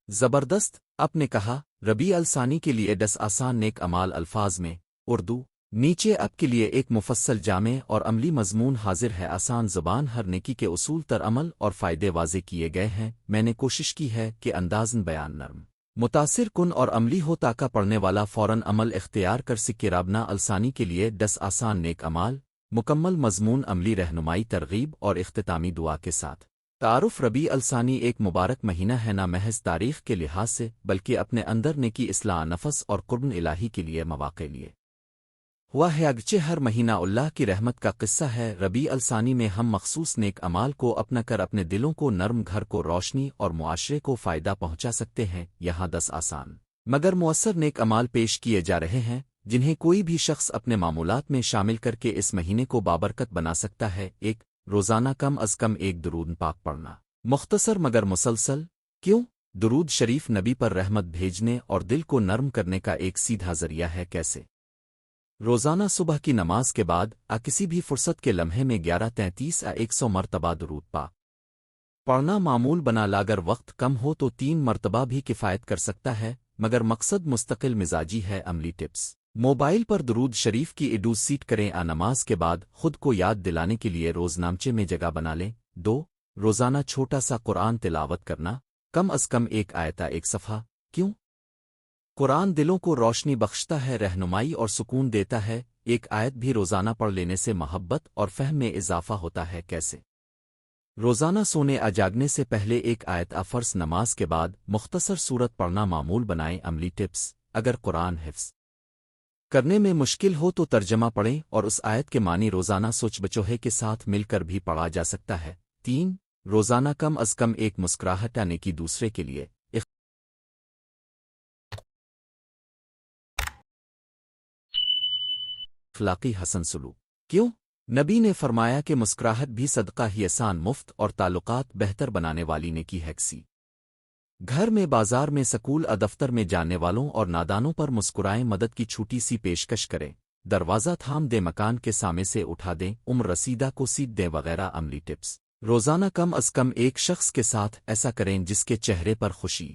زبردست آپ نے کہا ربیع الثانی کے لیے 10 آسان نیک امال الفاظ میں اردو نیچے اب کے لیے ایک مفصل جامع اور عملی مضمون حاضر ہے آسان زبان ہر نیکی کے اصول تر عمل اور فائدے واضح کیے گئے ہیں میں نے کوشش کی ہے کہ اندازن بیان نرم متاثر کن اور عملی ہو تاکہ پڑھنے والا فوراً عمل اختیار کر سکے رابنہ الثانی کے لیے 10 آسان نیک امال مکمل مضمون عملی رہنمائی ترغیب اور اختتامی دعا کے ساتھ تعارف ربیع الثانی ایک مبارک مہینہ ہے نہ محض تاریخ کے لحاظ سے بلکہ اپنے اندر نیکی اصلاح نفس اور قرب الہی کے لیے مواقع لیے ہوا ہے اگرچہ ہر مہینہ اللہ کی رحمت کا قصہ ہے ربیع الثانی میں ہم مخصوص نیک امال کو اپنا کر اپنے دلوں کو نرم گھر کو روشنی اور معاشرے کو فائدہ پہنچا سکتے ہیں یہاں 10 آسان مگر مؤثر نیک امال پیش کیے جا رہے ہیں جنہیں کوئی بھی شخص اپنے معمولات میں شامل کر کے اس مہینے کو بابرکت بنا سکتا ہے ایک روزانہ کم از کم ایک درود پاک پڑھنا مختصر مگر مسلسل کیوں درود شریف نبی پر رحمت بھیجنے اور دل کو نرم کرنے کا ایک سیدھا ذریعہ ہے کیسے روزانہ صبح کی نماز کے بعد کسی بھی فرصت کے لمحے میں 1133 100 مرتبہ درود پاک پڑھنا معمول بنا لاگر وقت کم ہو تو 3 مرتبہ بھی کفایت کر سکتا ہے مگر مقصد مستقل مزاجی ہے عملی ٹپس موبائل پر درود شریف کی ایڈوز سیٹ کریں نماز کے بعد خود کو یاد دلانے کے لیے روزنامچے میں جگہ بنا لیں 2 روزانہ چھوٹا سا قرآن تلاوت کرنا کم از کم ایک آیتہ ایک صفحہ کیوں قرآن دلوں کو روشنی بخشتا ہے رہنمائی اور سکون دیتا ہے ایک آیت بھی روزانہ پڑھ لینے سے محبت اور فہم میں اضافہ ہوتا ہے کیسے روزانہ سونے جاگنے سے پہلے ایک آیت فرض نماز کے بعد مختصر صورت پڑھنا معمول بنائیں عملی ٹپس اگر قرآن حفظ کرنے میں مشکل ہو تو ترجمہ پڑھیں اور اس آیت کے معنی روزانہ سوچ بچوہے کے ساتھ مل کر بھی پڑھا جا سکتا ہے 3 روزانہ کم از کم ایک مسکراہٹ نیکی دوسرے کے لیے اخلاقی حسن سلوک کیوں نبی نے فرمایا کہ مسکراہٹ بھی صدقہ ہی احسان مفت اور تعلقات بہتر بنانے والی نیکی ہے کسی گھر میں بازار میں سکول دفتر میں جانے والوں اور نادانوں پر مسکرائیں مدد کی چھوٹی سی پیشکش کریں دروازہ تھام دیں مکان کے سامنے سے اٹھا دیں عمر رسیدہ کو سیدھ دیں وغیرہ عملی ٹپس روزانہ کم از کم ایک شخص کے ساتھ ایسا کریں جس کے چہرے پر خوشی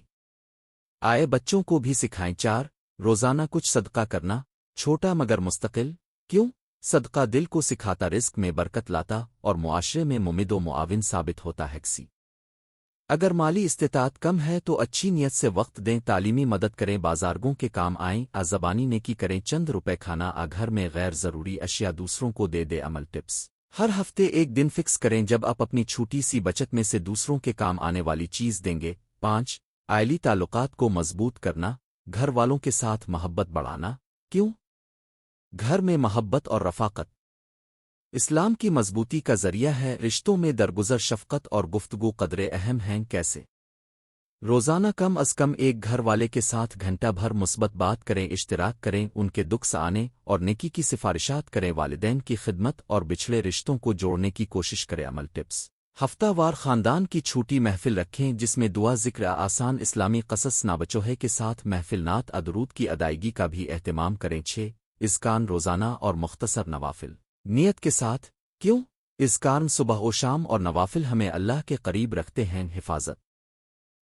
آئے بچوں کو بھی سکھائیں 4 روزانہ کچھ صدقہ کرنا چھوٹا مگر مستقل کیوں صدقہ دل کو سکھاتا رزق میں برکت لاتا اور معاشرے میں ممد و معاون ثابت ہوتا ہے کسی اگر مالی استطاعت کم ہے تو اچھی نیت سے وقت دیں تعلیمی مدد کریں بازارگوں کے کام آئیں زبانی نیکی کریں چند روپے کھانا گھر میں غیر ضروری اشیاء دوسروں کو دے عمل ٹپس ہر ہفتے ایک دن فکس کریں جب آپ اپنی چھوٹی سی بچت میں سے دوسروں کے کام آنے والی چیز دیں گے 5 عائلی تعلقات کو مضبوط کرنا گھر والوں کے ساتھ محبت بڑھانا کیوں گھر میں محبت اور رفاقت اسلام کی مضبوطی کا ذریعہ ہے رشتوں میں درگزر شفقت اور گفتگو قدرے اہم ہیں کیسے روزانہ کم از کم ایک گھر والے کے ساتھ گھنٹہ بھر مثبت بات کریں اشتراک کریں ان کے دکھ سانے اور نیکی کی سفارشات کریں والدین کی خدمت اور بچھڑے رشتوں کو جوڑنے کی کوشش کریں عمل ٹپس ہفتہ وار خاندان کی چھوٹی محفل رکھیں جس میں دعا ذکر آسان اسلامی قصص نابچوہے کے ساتھ محفل نعت درود کی ادائیگی کا بھی اہتمام کریں 6 اذکار روزانہ اور مختصر نوافل نیت کے ساتھ کیوں اذکار صبح و شام اور نوافل ہمیں اللہ کے قریب رکھتے ہیں حفاظت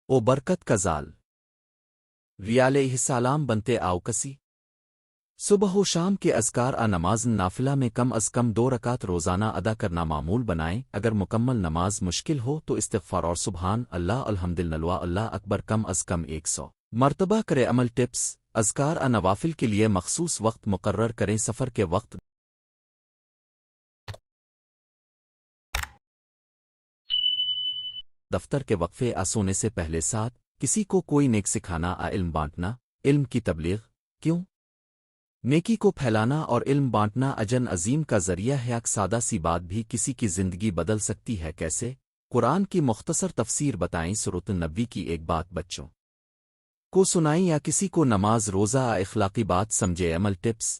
او برکت کا زال ریال علیہ السلام بنتے آؤ کسی صبح و شام کے اذکار نماز نافلہ میں کم از کم 2 رکعت روزانہ ادا کرنا معمول بنائیں اگر مکمل نماز مشکل ہو تو استغفار اور سبحان اللہ الحمدللہ اللہ اکبر کم از کم 100 مرتبہ کرے عمل ٹپس اذکار نوافل کے لیے مخصوص وقت مقرر کریں سفر کے وقت دفتر کے وقفے سونے سے پہلے 7 کسی کو کوئی نیک سکھانا علم بانٹنا علم کی تبلیغ کیوں نیکی کو پھیلانا اور علم بانٹنا اجر عظیم کا ذریعہ ہے ایک سادہ سی بات بھی کسی کی زندگی بدل سکتی ہے کیسے قرآن کی مختصر تفسیر بتائیں سورۃ النبی کی ایک بات بچوں کو سنائیں یا کسی کو نماز روزہ اخلاقی بات سمجھے عمل ٹپس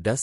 10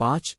5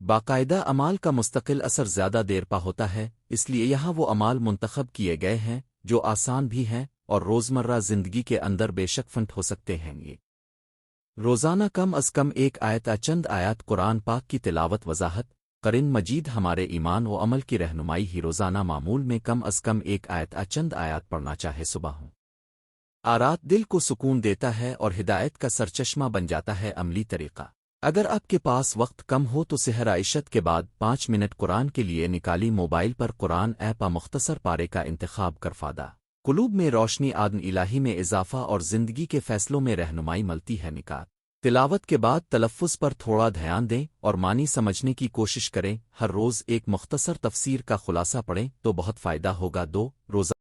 باقاعدہ امال کا مستقل اثر زیادہ دیر پا ہوتا ہے، اس لیے یہاں وہ امال منتخب کیے گئے ہیں جو آسان بھی ہیں اور روزمرہ زندگی کے اندر بے شک فنٹ ہو سکتے ہیں۔ یہ روزانہ کم از کم ایک آیت چند آیات قرآن پاک کی تلاوت وضاحت قرآن مجید ہمارے ایمان و عمل کی رہنمائی ہی روزانہ معمول میں کم از کم ایک آیت چند آیات پڑھنا چاہے صبح ہوں آرات دل کو سکون دیتا ہے اور ہدایت کا سرچشمہ بن جاتا ہے۔ عملی طریقہ اگر آپ کے پاس وقت کم ہو تو سحر عشت کے بعد 5 منٹ قرآن کے لیے نکالی موبائل پر قرآن ایپ مختصر پارے کا انتخاب کر فادہ قلوب میں روشنی آدن الہی میں اضافہ اور زندگی کے فیصلوں میں رہنمائی ملتی ہے۔ نکات تلاوت کے بعد تلفظ پر تھوڑا دھیان دیں اور معنی سمجھنے کی کوشش کریں۔ ہر روز ایک مختصر تفسیر کا خلاصہ پڑھیں تو بہت فائدہ ہوگا۔ 2 روزہ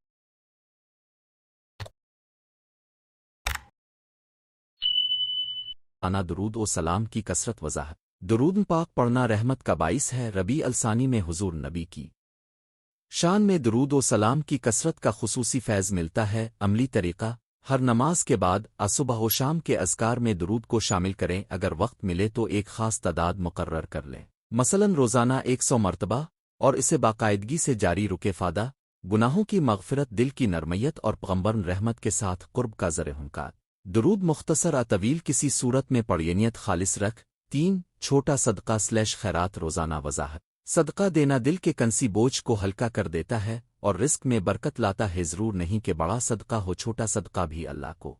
انا درود و سلام کی کثرت وضاحت درود پاک پڑھنا رحمت کا باعث ہے۔ ربیع الثانی میں حضور نبی کی شان میں درود و سلام کی کثرت کا خصوصی فیض ملتا ہے۔ عملی طریقہ ہر نماز کے بعد صبح و شام کے اذکار میں درود کو شامل کریں۔ اگر وقت ملے تو ایک خاص تعداد مقرر کر لیں، مثلا روزانہ 100 مرتبہ، اور اسے باقاعدگی سے جاری رکے۔ فائدہ گناہوں کی مغفرت، دل کی نرمیت اور پیغمبر رحمت کے ساتھ قرب کا ذریعہ ہنکات۔ درود مختصر طویل کسی صورت میں پڑھیں، نیت خالص رکھ۔ 3 چھوٹا صدقہ خیرات روزانہ وضاحت صدقہ دینا دل کے کنسی بوجھ کو ہلکا کر دیتا ہے اور رزق میں برکت لاتا ہے۔ ضرور نہیں کہ بڑا صدقہ ہو، چھوٹا صدقہ بھی اللہ کو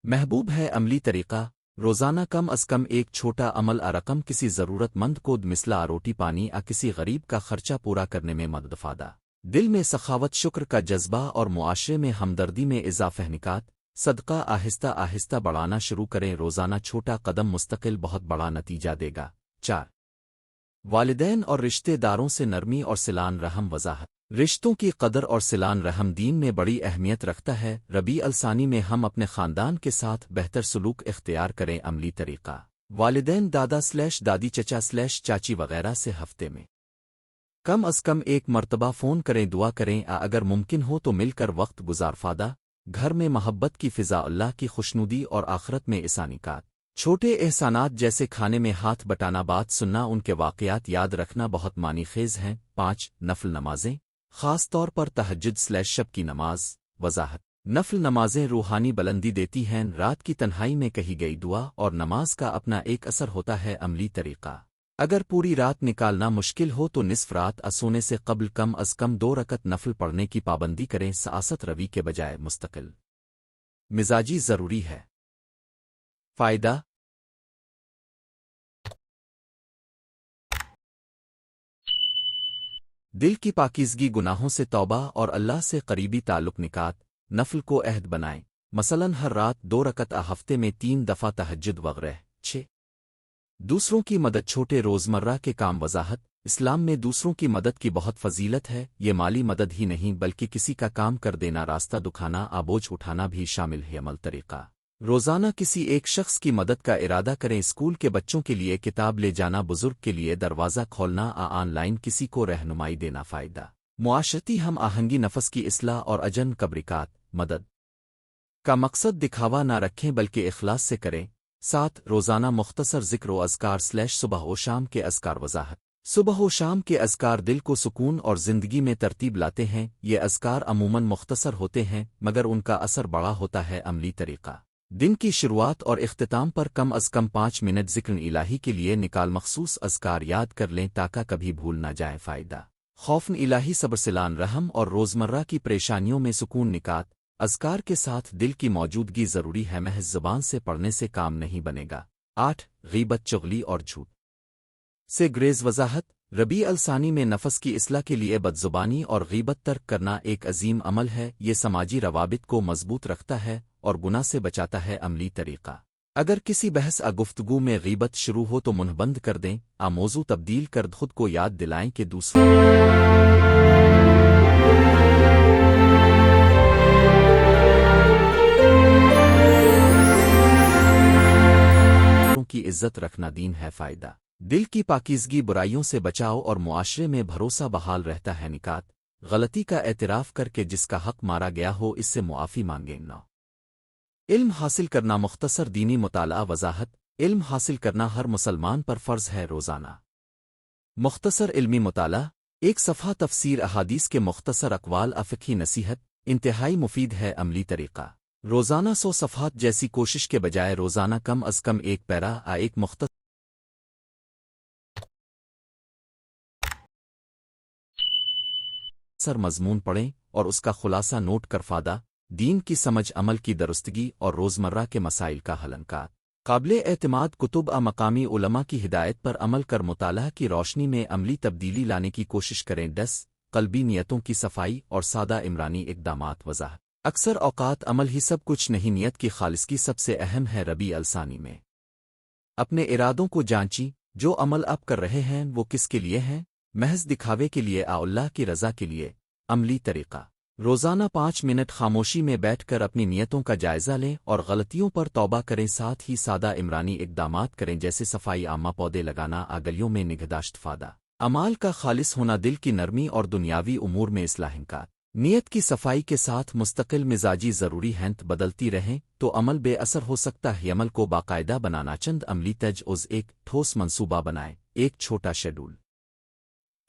محبوب ہے۔ عملی طریقہ روزانہ کم از کم ایک چھوٹا عمل رقم کسی ضرورت مند کو مثلا روٹی پانی کسی غریب کا خرچہ پورا کرنے میں مدد فائدہ دل میں سخاوت، شکر کا جذبہ اور معاشرے میں ہمدردی میں اضافہ۔ نکات صدقہ آہستہ آہستہ بڑھانا شروع کریں، روزانہ چھوٹا قدم مستقل بہت بڑا نتیجہ دے گا۔ 4 والدین اور رشتہ داروں سے نرمی اور صلہ رحم وضاحت رشتوں کی قدر اور صلہ رحم دین میں بڑی اہمیت رکھتا ہے۔ ربیع الثانی میں ہم اپنے خاندان کے ساتھ بہتر سلوک اختیار کریں۔ عملی طریقہ والدین، دادا دادی، چچا چاچی وغیرہ سے ہفتے میں کم از کم ایک مرتبہ فون کریں، دعا کریں، اگر ممکن ہو تو مل کر وقت گزار۔ فائدہ گھر میں محبت کی فضا، اللہ کی خوشنودی اور آخرت میں اسانیات۔ چھوٹے احسانات جیسے کھانے میں ہاتھ بٹانا، بات سننا، ان کے واقعات یاد رکھنا بہت معنی خیز ہیں۔ 5 نفل نمازیں، خاص طور پر تہجد شب کی نماز وضاحت نفل نمازیں روحانی بلندی دیتی ہیں۔ رات کی تنہائی میں کہی گئی دعا اور نماز کا اپنا ایک اثر ہوتا ہے۔ عملی طریقہ اگر پوری رات نکالنا مشکل ہو تو نصف رات سونے سے قبل کم از کم 2 رکعت نفل پڑھنے کی پابندی کریں۔ سیاست روی کے بجائے مستقل مزاجی ضروری ہے۔ فائدہ دل کی پاکیزگی، گناہوں سے توبہ اور اللہ سے قریبی تعلق۔ نکات نفل کو عہد بنائیں، مثلا ہر رات 2 رکعت، ہفتے میں 3 دفعہ تہجد وغیرہ۔ 6 دوسروں کی مدد، چھوٹے روزمرہ کے کام وضاحت اسلام میں دوسروں کی مدد کی بہت فضیلت ہے۔ یہ مالی مدد ہی نہیں بلکہ کسی کا کام کر دینا، راستہ دکھانا، بوجھ اٹھانا بھی شامل ہے۔ عمل طریقہ روزانہ کسی ایک شخص کی مدد کا ارادہ کریں، اسکول کے بچوں کے لیے کتاب لے جانا، بزرگ کے لیے دروازہ کھولنا، آن لائن کسی کو رہنمائی دینا۔ فائدہ معاشرتی ہم آہنگی، نفس کی اصلاح اور اجن قبرکات مدد کا مقصد دکھاوا نہ رکھیں بلکہ اخلاص سے کریں۔ 7 روزانہ مختصر ذکر و اذکار صبح و شام کے اذکار وضاحت صبح و شام کے اذکار دل کو سکون اور زندگی میں ترتیب لاتے ہیں۔ یہ اذکار عموماً مختصر ہوتے ہیں مگر ان کا اثر بڑا ہوتا ہے۔ عملی طریقہ دن کی شروعات اور اختتام پر کم از کم 5 منٹ ذکر الہی کے لیے نکال، مخصوص اذکار یاد کر لیں تاکہ کبھی بھول نہ جائے۔ فائدہ خوف الہی، صبر، صلہ رحم اور روزمرہ کی پریشانیوں میں سکون۔ نکات اذکار کے ساتھ دل کی موجودگی ضروری ہے، محض زبان سے پڑھنے سے کام نہیں بنے گا۔ 8 غیبت، چغلی اور جھوٹ سے گریز وضاحت ربیع الثانی میں نفس کی اصلاح کے لیے بدزبانی اور غیبت ترک کرنا ایک عظیم عمل ہے۔ یہ سماجی روابط کو مضبوط رکھتا ہے اور گناہ سے بچاتا ہے۔ عملی طریقہ اگر کسی بحث گفتگو میں غیبت شروع ہو تو منہ بند کر دیں، موضوع تبدیل کر خود کو یاد دلائیں کہ دوسروں کی عزت رکھنا دین ہے۔ فائدہ دل کی پاکیزگی، برائیوں سے بچاؤ اور معاشرے میں بھروسہ بحال رہتا ہے۔ نکات غلطی کا اعتراف کر کے جس کا حق مارا گیا ہو اس سے معافی مانگیں۔ نہ علم حاصل کرنا، مختصر دینی مطالعہ وضاحت علم حاصل کرنا ہر مسلمان پر فرض ہے۔ روزانہ مختصر علمی مطالعہ، ایک صفحہ تفسیر احادیث کے مختصر اقوال فقہی نصیحت، انتہائی مفید ہے عملی طریقہ۔ روزانہ 100 صفحات جیسی کوشش کے بجائے روزانہ کم از کم ایک پیرا ایک مختصر مضمون پڑھیں اور اس کا خلاصہ نوٹ کر فادہ، دین کی سمجھ، عمل کی درستگی اور روزمرہ کے مسائل کا حل کا قابل اعتماد کتب مقامی علماء کی ہدایت پر عمل کر مطالعہ کی روشنی میں عملی تبدیلی لانے کی کوشش کریں۔ 10 قلبی نیتوں کی صفائی اور سادہ عمرانی اقدامات وضاحت۔ اکثر اوقات عمل ہی سب کچھ نہیں، نیت کی خالصگی سب سے اہم ہے۔ ربیع الثانی میں اپنے ارادوں کو جانچیں، جو عمل آپ کر رہے ہیں وہ کس کے لیے ہیں؟ محض دکھاوے کے لیے اللہ کی رضا کے لیے؟ عملی طریقہ، روزانہ 5 منٹ خاموشی میں بیٹھ کر اپنی نیتوں کا جائزہ لیں اور غلطیوں پر توبہ کریں، ساتھ ہی سادہ عمرانی اقدامات کریں جیسے صفائی عامہ، پودے لگانا، گلیوں میں نگہداشت۔ فادہ اعمال کا خالص ہونا، دل کی نرمی اور دنیاوی امور میں اصلاح کا۔ نیت کی صفائی کے ساتھ مستقل مزاجی ضروری ہنت بدلتی رہیں تو عمل بے اثر ہو سکتا ہے۔ عمل کو باقاعدہ بنانا، چند عملی تجویز: ایک ٹھوس منصوبہ بنائیں، ایک چھوٹا شیڈول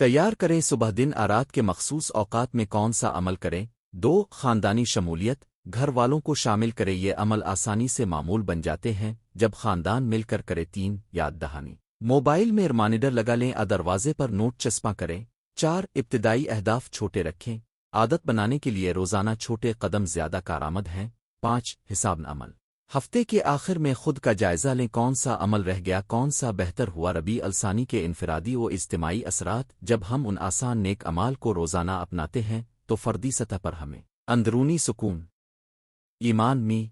تیار کریں، صبح دن رات کے مخصوص اوقات میں کون سا عمل کریں۔ 2 خاندانی شمولیت، گھر والوں کو شامل کریں، یہ عمل آسانی سے معمول بن جاتے ہیں جب خاندان مل کر کرے۔ 3 یاد دہانی، موبائل میں ریمائنڈر لگا لیں، دروازے پر نوٹ چسپاں کریں۔ 4 ابتدائی اہداف چھوٹے رکھیں، عادت بنانے کے لیے روزانہ چھوٹے قدم زیادہ کارآمد ہیں۔ 5 حساب عمل، ہفتے کے آخر میں خود کا جائزہ لیں، کون سا عمل رہ گیا، کون سا بہتر ہوا۔ ربیع الثانی کے انفرادی و اجتماعی اثرات، جب ہم ان آسان نیک اعمال کو روزانہ اپناتے ہیں تو فردی سطح پر ہمیں اندرونی سکون، ایمان میں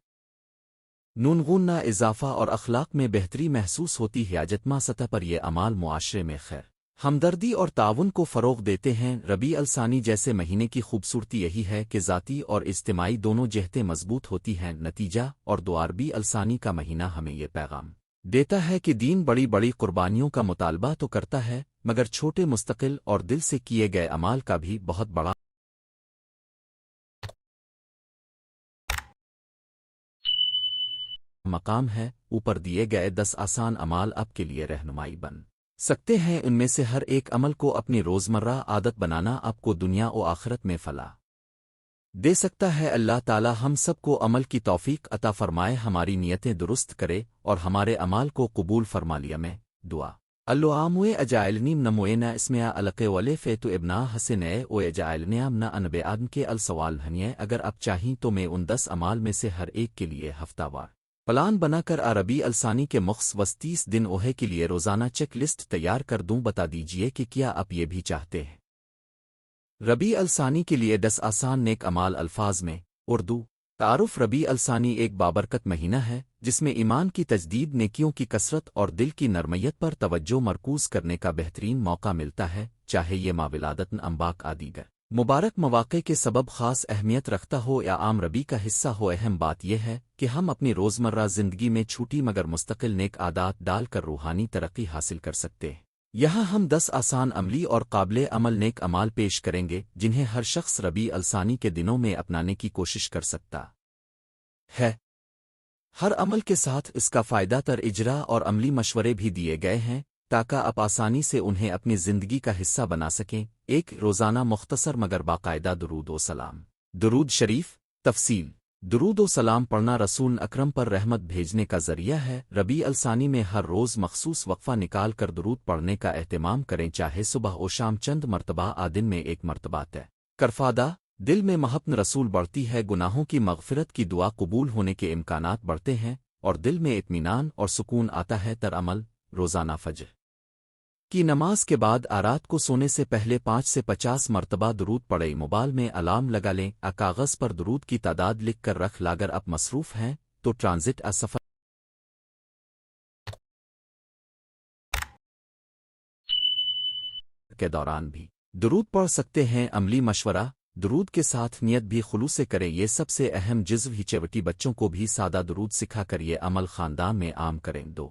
نونگنا اضافہ اور اخلاق میں بہتری محسوس ہوتی ہے۔ اجتماعی سطح پر یہ اعمال معاشرے میں خیر، ہمدردی اور تعاون کو فروغ دیتے ہیں۔ ربیع الثانی جیسے مہینے کی خوبصورتی یہی ہے کہ ذاتی اور اجتماعی دونوں جہتیں مضبوط ہوتی ہیں۔ نتیجہ اور دعا، ربیع الثانی کا مہینہ ہمیں یہ پیغام دیتا ہے کہ دین بڑی بڑی قربانیوں کا مطالبہ تو کرتا ہے، مگر چھوٹے مستقل اور دل سے کیے گئے اعمال کا بھی بہت بڑا مقام ہے۔ اوپر دیے گئے 10 آسان اعمال آپ کے لیے رہنمائی بن سکتے ہیں۔ ان میں سے ہر ایک عمل کو اپنی روزمرہ عادت بنانا آپ کو دنیا و آخرت میں فلاح دے سکتا ہے۔ اللہ تعالی ہم سب کو عمل کی توفیق عطا فرمائے، ہماری نیتیں درست کرے اور ہمارے اعمال کو قبول فرما لیا میں دعا۔ اللہم اجعلنی نموینا اسمیا علقے والے فیتو ابنا حسن او اجعلنی امنا انب آدم کے السوال ہنیے۔ اگر آپ چاہیں تو میں ان 10 اعمال میں سے ہر ایک کے لیے ہفتہ وار پلان بنا کر ربیع الثانی کے مخصوص 30 دن اوہے کے لیے روزانہ چیک لسٹ تیار کر دوں۔ بتا دیجئے کہ کیا آپ یہ بھی چاہتے ہیں؟ ربیع الثانی کے لیے 10 آسان نیک اعمال۔ الفاظ میں اردو تعارف، ربیع الثانی ایک بابرکت مہینہ ہے جس میں ایمان کی تجدید، نیکیوں کی کثرت اور دل کی نرمیت پر توجہ مرکوز کرنے کا بہترین موقع ملتا ہے، چاہے یہ ماہ ولادت انباک دیگر مبارک مواقع کے سبب خاص اہمیت رکھتا ہو یا عام ربیع کا حصہ ہو۔ اہم بات یہ ہے کہ ہم اپنی روزمرہ زندگی میں چھوٹی مگر مستقل نیک عادات ڈال کر روحانی ترقی حاصل کر سکتے ہیں۔ یہاں ہم 10 آسان عملی اور قابل عمل نیک اعمال پیش کریں گے جنہیں ہر شخص ربیع الثانی کے دنوں میں اپنانے کی کوشش کر سکتا ہے۔ ہر عمل کے ساتھ اس کا فائدہ تر اجرا اور عملی مشورے بھی دیے گئے ہیں تاکہ آپ آسانی سے انہیں اپنی زندگی کا حصہ بنا سکیں۔ 1 روزانہ مختصر مگر باقاعدہ درود و سلام۔ درود شریف تفصیل: درود و سلام پڑھنا رسول اکرم پر رحمت بھیجنے کا ذریعہ ہے۔ ربیع الثانی میں ہر روز مخصوص وقفہ نکال کر درود پڑھنے کا اہتمام کریں، چاہے صبح و شام چند مرتبہ دن میں 1 مرتبہ طے کرفادہ۔ دل میں محبت رسول بڑھتی ہے، گناہوں کی مغفرت کی دعا قبول ہونے کے امکانات بڑھتے ہیں اور دل میں اطمینان اور سکون آتا ہے۔ عمل: روزانہ فجر کی نماز کے بعد رات کو سونے سے پہلے 5 سے 50 مرتبہ درود پڑھیں۔ موبائل میں الارم لگا لیں، کاغذ پر درود کی تعداد لکھ کر رکھ لا۔ اگر آپ مصروف ہیں تو ٹرانزٹ سفر کے دوران بھی درود پڑھ سکتے ہیں۔ عملی مشورہ: درود کے ساتھ نیت بھی خلوص سے کریں، یہ سب سے اہم جزو ہی چوٹی بچوں کو بھی سادہ درود سکھا کر یہ عمل خاندان میں عام کریں۔ 2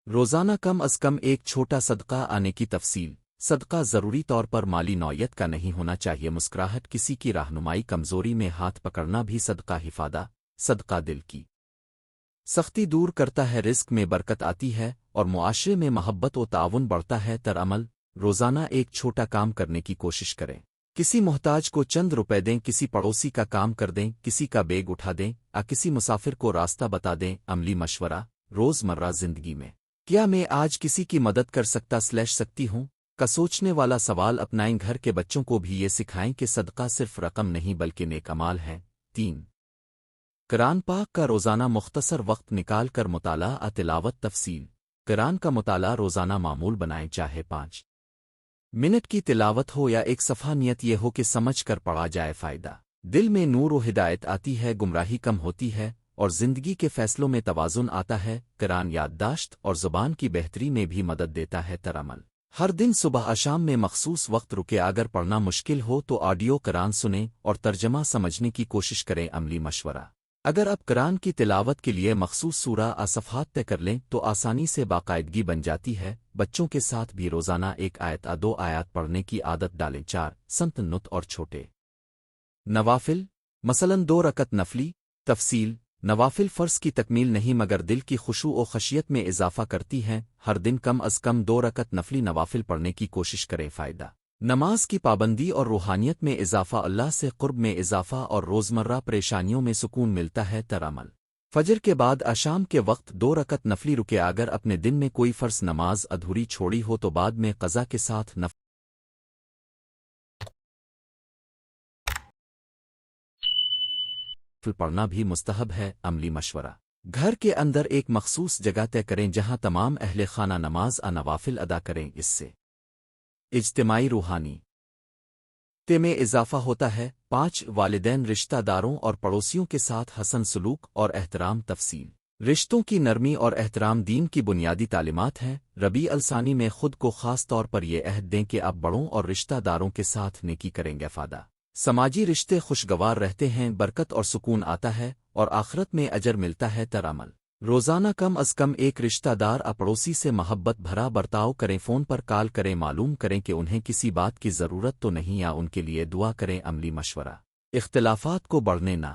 روزانہ کم از کم ایک چھوٹا صدقہ آنے کی تفصیل: صدقہ ضروری طور پر مالی نوعیت کا نہیں ہونا چاہیے، مسکراہٹ، کسی کی رہنمائی، کمزوری میں ہاتھ پکڑنا بھی صدقہ حفادہ۔ صدقہ دل کی سختی دور کرتا ہے، رزق میں برکت آتی ہے اور معاشرے میں محبت و تعاون بڑھتا ہے۔ عمل: روزانہ ایک چھوٹا کام کرنے کی کوشش کریں۔ کسی محتاج کو چند روپے دیں، کسی پڑوسی کا کام کر دیں، کسی کا بیگ اٹھا دیں، کسی مسافر کو راستہ بتا دیں۔ عملی مشورہ روزمرہ زندگی میں کیا میں آج کسی کی مدد کر سکتی ہوں کا سوچنے والا سوال اپنائیں۔ گھر کے بچوں کو بھی یہ سکھائیں کہ صدقہ صرف رقم نہیں بلکہ نیک اعمال ہے۔ 3 قرآن پاک کا روزانہ مختصر وقت نکال کر مطالعہ تلاوت تفصیل۔ قرآن کا مطالعہ روزانہ معمول بنائیں، چاہے 5 منٹ کی تلاوت ہو یا ایک صفحہ، نیت یہ ہو کہ سمجھ کر پڑھا جائے۔ فائدہ دل میں نور و ہدایت آتی ہے، گمراہی کم ہوتی ہے اور زندگی کے فیصلوں میں توازن آتا ہے۔ قرآن یادداشت اور زبان کی بہتری میں بھی مدد دیتا ہے۔ عمل ہر دن صبح شام میں مخصوص وقت رکے، اگر پڑھنا مشکل ہو تو آڈیو قرآن سنیں اور ترجمہ سمجھنے کی کوشش کریں۔ عملی مشورہ اگر آپ قرآن کی تلاوت کے لیے مخصوص سورہ صفحات طے کر لیں تو آسانی سے باقاعدگی بن جاتی ہے۔ بچوں کے ساتھ بھی روزانہ 1 آیت 2 آیات پڑھنے کی عادت ڈالیں۔ 4 سنت نت اور چھوٹے نوافل، مثلاً 2 رکعت نفلی۔ تفصیل نوافل فرض کی تکمیل نہیں مگر دل کی خشوع و خشیت میں اضافہ کرتی ہیں۔ ہر دن کم از کم 2 رکعت نفلی نوافل پڑھنے کی کوشش کریں۔ فائدہ نماز کی پابندی اور روحانیت میں اضافہ، اللہ سے قرب میں اضافہ اور روزمرہ پریشانیوں میں سکون ملتا ہے۔ عمل فجر کے بعد شام کے وقت 2 رکعت نفلی رکے، اگر اپنے دن میں کوئی فرض نماز ادھوری چھوڑی ہو تو بعد میں قضا کے ساتھ نفل پڑھنا بھی مستحب ہے۔ عملی مشورہ گھر کے اندر ایک مخصوص جگہ طے کریں جہاں تمام اہل خانہ نماز نوافل ادا کریں، اس سے اجتماعی روحانی تے میں اضافہ ہوتا ہے۔ 5 والدین، رشتہ داروں اور پڑوسیوں کے ساتھ حسن سلوک اور احترام۔ تفصیل رشتوں کی نرمی اور احترام دین کی بنیادی تعلیمات ہیں۔ ربیع الثانی میں خود کو خاص طور پر یہ عہد دیں کہ آپ بڑوں اور رشتہ داروں کے ساتھ نیکی کریں گے۔ فائدہ سماجی رشتے خوشگوار رہتے ہیں، برکت اور سکون آتا ہے اور آخرت میں اجر ملتا ہے۔ عمل روزانہ کم از کم ایک رشتہ دار پڑوسی سے محبت بھرا برتاؤ کریں، فون پر کال کریں، معلوم کریں کہ انہیں کسی بات کی ضرورت تو نہیں یا ان کے لیے دعا کریں۔ عملی مشورہ اختلافات کو بڑھنے نہ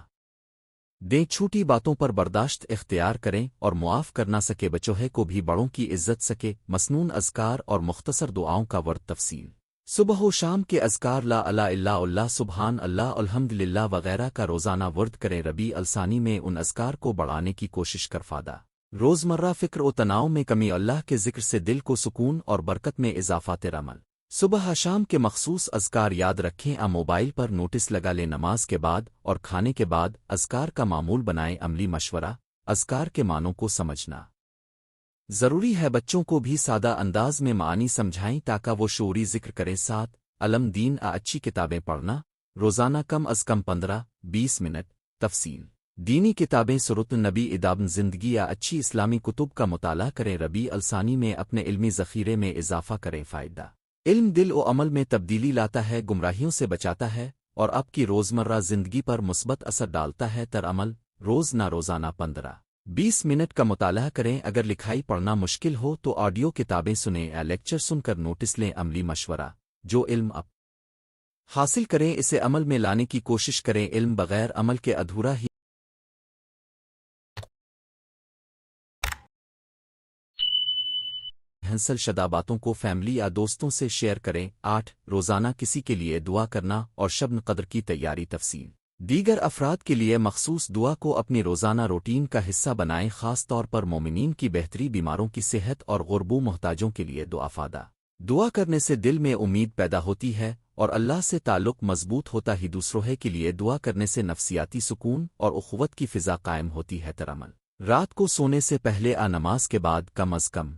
دیں، چھوٹی باتوں پر برداشت اختیار کریں اور معاف کرنا سکے بچوہے کو بھی بڑوں کی عزت سکے۔ مسنون اذکار اور مختصر دعاؤں کا ورد۔ تفصیل صبح و شام کے اذکار، لا الہ الا اللہ، سبحان اللہ، الحمد للہ وغیرہ کا روزانہ ورد کریں۔ ربیع الثانی میں ان اذکار کو بڑھانے کی کوشش کر۔ فائدہ روزمرہ فکر و تناؤ میں کمی، اللہ کے ذکر سے دل کو سکون اور برکت میں اضافہ۔ عمل صبح شام کے مخصوص اذکار یاد رکھیں، موبائل پر نوٹس لگا لیں، نماز کے بعد اور کھانے کے بعد اذکار کا معمول بنائیں۔ عملی مشورہ اذکار کے معنوں کو سمجھنا ضروری ہے، بچوں کو بھی سادہ انداز میں معانی سمجھائیں تاکہ وہ شعوری ذکر کریں۔ 7 علم دین، اچھی کتابیں پڑھنا، روزانہ کم از کم 15-20 منٹ۔ تفصیل دینی کتابیں، سیرت النبی، اداب زندگی یا اچھی اسلامی کتب کا مطالعہ کریں۔ ربیع الثانی میں اپنے علمی ذخیرے میں اضافہ کریں۔ فائدہ علم دل و عمل میں تبدیلی لاتا ہے، گمراہیوں سے بچاتا ہے اور آپ کی روزمرہ زندگی پر مثبت اثر ڈالتا ہے۔ عمل روزانہ 15-20 منٹ کا مطالعہ کریں، اگر لکھائی پڑھنا مشکل ہو تو آڈیو کتابیں سنیں یا لیکچر سن کر نوٹس لیں۔ عملی مشورہ جو علم آپ حاصل کریں اسے عمل میں لانے کی کوشش کریں، علم بغیر عمل کے ادھورا ہی ہنسل شدہ باتوں کو فیملی یا دوستوں سے شیئر کریں۔ 8 روزانہ کسی کے لیے دعا کرنا اور شب قدر کی تیاری۔ تفصیل دیگر افراد کے لیے مخصوص دعا کو اپنی روزانہ روٹین کا حصہ بنائیں، خاص طور پر مومنین کی بہتری، بیماروں کی صحت اور غربو محتاجوں کے لیے دعا۔ فائدہ دعا کرنے سے دل میں امید پیدا ہوتی ہے اور اللہ سے تعلق مضبوط ہوتا ہی دوسروں کے لیے دعا کرنے سے نفسیاتی سکون اور اخوت کی فضا قائم ہوتی ہے۔ عمل رات کو سونے سے پہلے نماز کے بعد کم از کم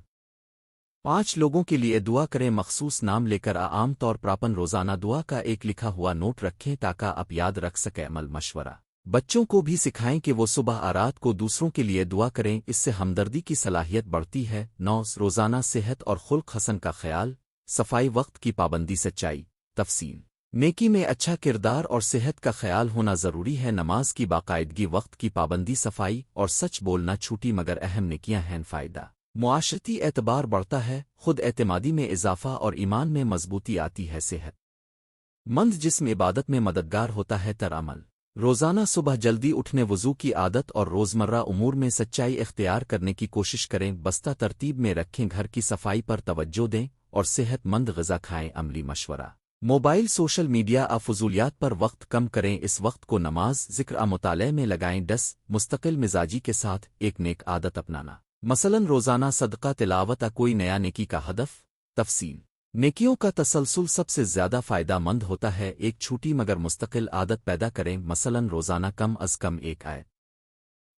5 لوگوں کے لیے دعا کریں، مخصوص نام لے کر۔ عام طور پر اپن روزانہ دعا کا ایک لکھا ہوا نوٹ رکھیں تاکہ آپ یاد رکھ سکیں۔ عمل مشورہ بچوں کو بھی سکھائیں کہ وہ صبح رات کو دوسروں کے لیے دعا کریں، اس سے ہمدردی کی صلاحیت بڑھتی ہے۔ 9 روزانہ صحت اور خلق حسن کا خیال، صفائی، وقت کی پابندی، سچائی۔ تفصیل نیکی میں اچھا کردار اور صحت کا خیال ہونا ضروری ہے، نماز کی باقاعدگی، وقت کی پابندی، صفائی اور سچ بولنا چھوٹی مگر اہم نیکیاں ہیں۔ فائدہ معاشرتی اعتبار بڑھتا ہے، خود اعتمادی میں اضافہ اور ایمان میں مضبوطی آتی ہے، صحت مند جسم عبادت میں مددگار ہوتا ہے۔ عمل روزانہ صبح جلدی اٹھنے، وضو کی عادت اور روزمرہ امور میں سچائی اختیار کرنے کی کوشش کریں، بستہ ترتیب میں رکھیں، گھر کی صفائی پر توجہ دیں اور صحت مند غذا کھائیں عملی مشورہ موبائل سوشل میڈیا فضولیات پر وقت کم کریں اس وقت کو نماز ذکر مطالعے میں لگائیں 10 مستقل مزاجی کے ساتھ ایک نیک عادت اپنانا مثلاً روزانہ صدقہ تلاوت کوئی نیا نیکی کا ہدف تفصیل نیکیوں کا تسلسل سب سے زیادہ فائدہ مند ہوتا ہے ایک چھوٹی مگر مستقل عادت پیدا کریں مثلاً روزانہ کم از کم ایک آیت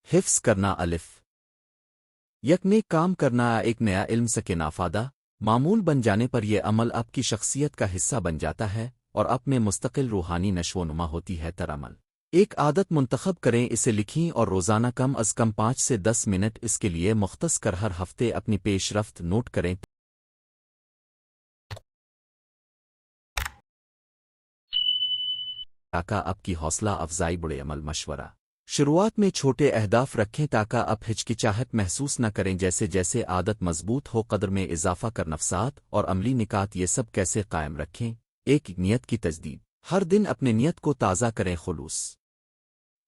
حفظ کرنا الف یک نیک کام کرنا ایک نیا علم سکے نافادہ معمول بن جانے پر یہ عمل آپ کی شخصیت کا حصہ بن جاتا ہے اور آپ میں مستقل روحانی نشو و نما ہوتی ہے عمل ایک عادت منتخب کریں اسے لکھیں اور روزانہ کم از کم 5 سے 10 منٹ اس کے لیے مختص کر ہر ہفتے اپنی پیش رفت نوٹ کریں تاکہ آپ کی حوصلہ افزائی بڑے عمل مشورہ شروعات میں چھوٹے اہداف رکھیں تاکہ آپ ہچکچاہٹ محسوس نہ کریں جیسے جیسے عادت مضبوط ہو قدر میں اضافہ کر نفسات اور عملی نکات یہ سب کیسے قائم رکھیں ایک نیت کی تجدید ہر دن اپنے نیت کو تازہ کریں خلوص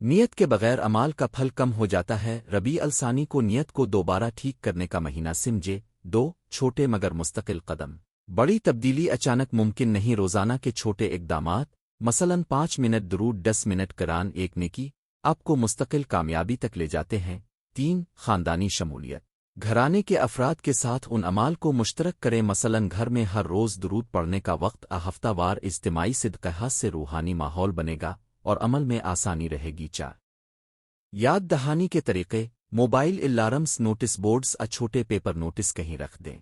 نیت کے بغیر اعمال کا پھل کم ہو جاتا ہے ربیع الثانی کو نیت کو دوبارہ ٹھیک کرنے کا مہینہ سمجھے 2 چھوٹے مگر مستقل قدم بڑی تبدیلی اچانک ممکن نہیں روزانہ کے چھوٹے اقدامات مثلاً 5 منٹ درود 10 منٹ قرآن ایک نیکی آپ کو مستقل کامیابی تک لے جاتے ہیں 3 خاندانی شمولیت گھرانے کے افراد کے ساتھ ان اعمال کو مشترک کریں مثلاً گھر میں ہر روز درود پڑھنے کا وقت ہفتہ وار اجتماعی صدقہ سے روحانی ماحول بنے گا اور عمل میں آسانی رہے گی 4 یاد دہانی کے طریقے موبائل الارمز نوٹس بورڈز چھوٹے پیپر نوٹس کہیں رکھ دیں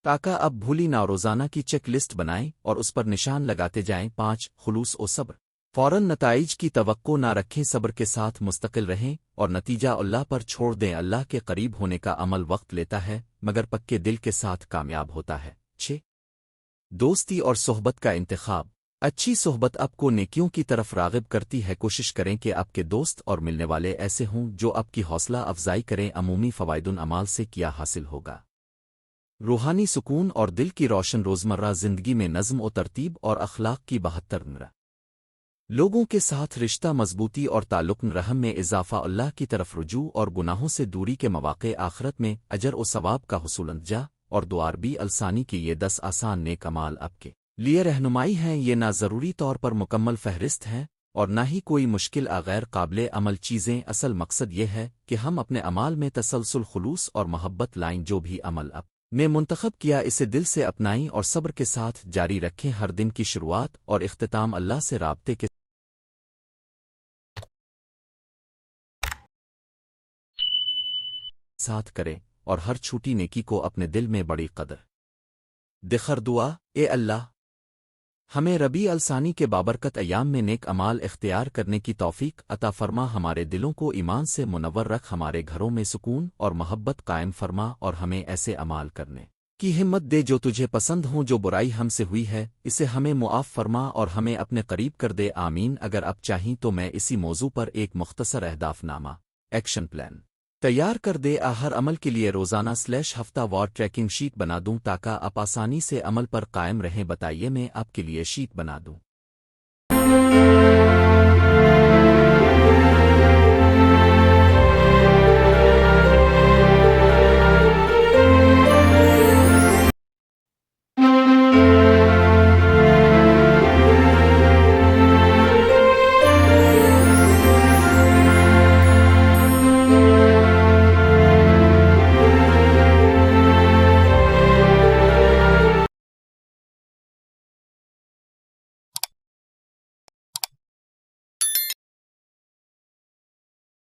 تاکہ اب بھولی نہ روزانہ کی چیک لسٹ بنائیں اور اس پر نشان لگاتے جائیں 5 خلوص و صبر فوراً نتائج کی توقع نہ رکھیں صبر کے ساتھ مستقل رہیں اور نتیجہ اللہ پر چھوڑ دیں اللہ کے قریب ہونے کا عمل وقت لیتا ہے مگر پکے دل کے ساتھ کامیاب ہوتا ہے 6 دوستی اور صحبت کا انتخاب اچھی صحبت آپ کو نیکیوں کی طرف راغب کرتی ہے کوشش کریں کہ آپ کے دوست اور ملنے والے ایسے ہوں جو آپ کی حوصلہ افزائی کریں عمومی فوائد اعمال سے کیا حاصل ہوگا روحانی سکون اور دل کی روشن روزمرہ زندگی میں نظم و ترتیب اور اخلاق کی 72 نمرہ لوگوں کے ساتھ رشتہ مضبوطی اور تعلق رحم میں اضافہ اللہ کی طرف رجوع اور گناہوں سے دوری کے مواقع آخرت میں اجر و ثواب کا حصول انجا اور ربیع الثانی کی یہ 10 آسان نیک اعمال آپ کے لیے رہنمائی ہیں یہ نہ ضروری طور پر مکمل فہرست ہیں اور نہ ہی کوئی مشکل غیر قابل عمل چیزیں اصل مقصد یہ ہے کہ ہم اپنے اعمال میں تسلسل خلوص اور محبت لائیں جو بھی عمل اب نے منتخب کیا اسے دل سے اپنائیں اور صبر کے ساتھ جاری رکھیں ہر دن کی شروعات اور اختتام اللہ سے رابطے کے ساتھ کریں اور ہر چھوٹی نیکی کو اپنے دل میں بڑی قدر دخر دعا اے اللہ ہمیں ربیع الثانی کے بابرکت ایام میں نیک اعمال اختیار کرنے کی توفیق عطا فرما ہمارے دلوں کو ایمان سے منور رکھ ہمارے گھروں میں سکون اور محبت قائم فرما اور ہمیں ایسے اعمال کرنے کی ہمت دے جو تجھے پسند ہوں جو برائی ہم سے ہوئی ہے اسے ہمیں معاف فرما اور ہمیں اپنے قریب کر دے آمین اگر آپ چاہیں تو میں اسی موضوع پر ایک مختصر اہداف نامہ ایکشن پلان تیار کر دے ہر عمل کے لیے روزانہ / ہفتہ وار ٹریکنگ شیٹ بنا دوں تاکہ آپ آسانی سے عمل پر قائم رہیں بتائیے میں آپ کے لیے شیٹ بنا دوں